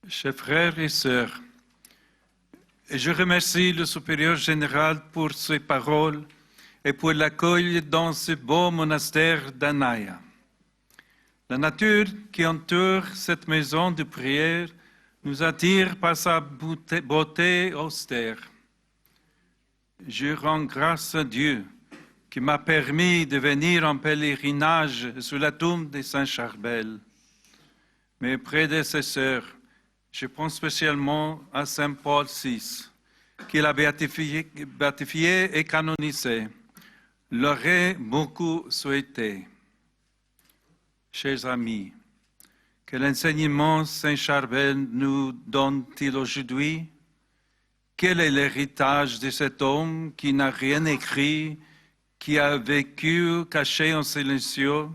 Chers frères et sœurs, je remercie le supérieur général pour ses paroles et pour l'accueil dans ce beau monastère d'Anaya. La nature qui entoure cette maison de prière nous attire par sa beauté austère. Je rends grâce à Dieu qui m'a permis de venir en pèlerinage sur la tombe de Saint Charbel. Mes prédécesseurs, je pense spécialement à Saint Paul VI, qui l'a béatifié et canonisé, l'auraient beaucoup souhaité. Chers amis, quel enseignement Saint Charbel nous donne-t-il aujourd'hui? Quel est l'héritage de cet homme qui n'a rien écrit, qui a vécu caché en silencieux,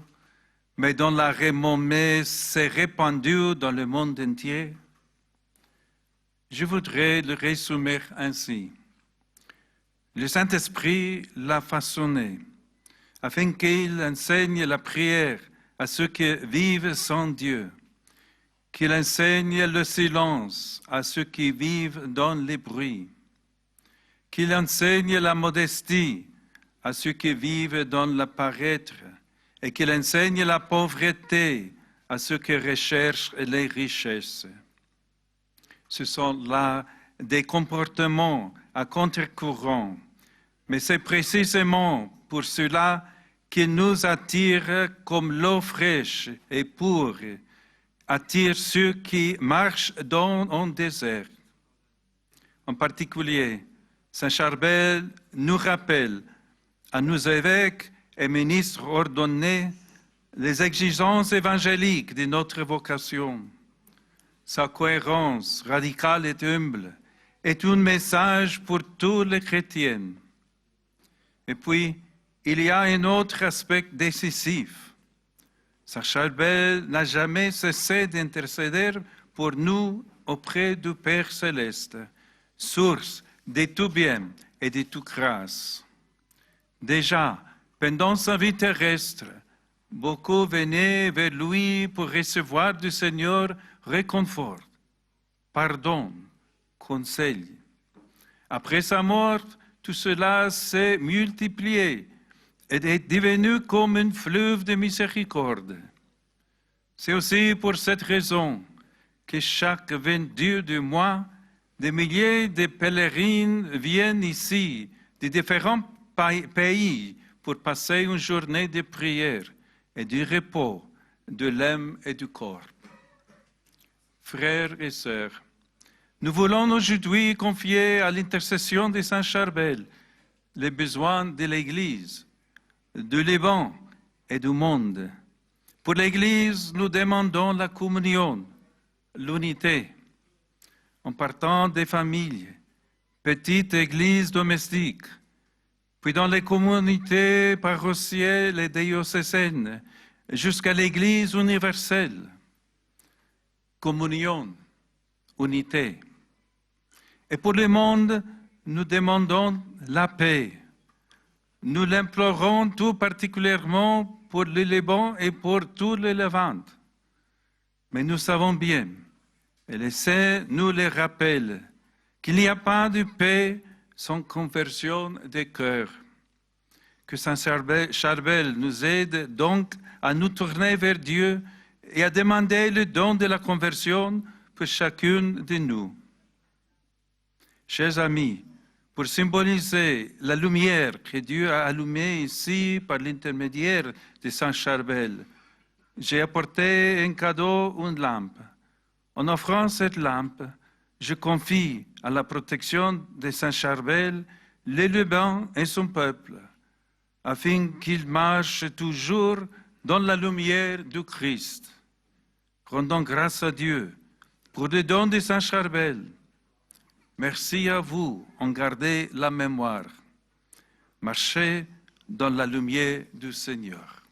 mais dont la renommée s'est répandue dans le monde entier? Je voudrais le résumer ainsi. Le Saint-Esprit l'a façonné afin qu'il enseigne la prière à ceux qui vivent sans Dieu, qu'il enseigne le silence à ceux qui vivent dans les bruits, qu'il enseigne la modestie à ceux qui vivent dans le paraître et qu'il enseigne la pauvreté à ceux qui recherchent les richesses. Ce sont là des comportements à contre-courant, mais c'est précisément pour cela qu'il nous attire comme l'eau fraîche et pure attire ceux qui marchent dans un désert. En particulier, Saint Charbel nous rappelle à nos évêques et ministres ordonnés les exigences évangéliques de notre vocation. Sa cohérence radicale et humble est un message pour tous les chrétiens. Et puis, il y a un autre aspect décisif. Saint Charbel n'a jamais cessé d'intercéder pour nous auprès du Père céleste, source de tout bien et de toute grâce. Déjà, pendant sa vie terrestre, beaucoup venaient vers lui pour recevoir du Seigneur réconfort, pardon, conseil. Après sa mort, tout cela s'est multiplié et est devenu comme un fleuve de miséricorde. C'est aussi pour cette raison que chaque 22 du mois, des milliers de pèlerins viennent ici de différents pays pour passer une journée de prière et du repos de l'âme et du corps. Frères et sœurs, nous voulons aujourd'hui confier à l'intercession de Saint Charbel les besoins de l'Église, du Liban et du monde. Pour l'Église, nous demandons la communion, l'unité. En partant des familles, petites églises domestiques, puis dans les communautés paroissiales et diocésaines, jusqu'à l'Église universelle. Communion, unité. Et pour le monde, nous demandons la paix. Nous l'implorons tout particulièrement pour le Liban et pour tout le Levant. Mais nous savons bien, et les saints nous le rappellent, qu'il n'y a pas de paix sans conversion des cœurs. Que Saint Charbel nous aide donc à nous tourner vers Dieu et à demander le don de la conversion pour chacune de nous. Chers amis, pour symboliser la lumière que Dieu a allumée ici par l'intermédiaire de Saint Charbel, j'ai apporté un cadeau, une lampe. En offrant cette lampe, je confie à la protection de Saint Charbel le Liban et son peuple, afin qu'il marche toujours dans la lumière du Christ. Rendons grâce à Dieu pour le don de Saint Charbel. Merci à vous, en gardez la mémoire. Marchez dans la lumière du Seigneur.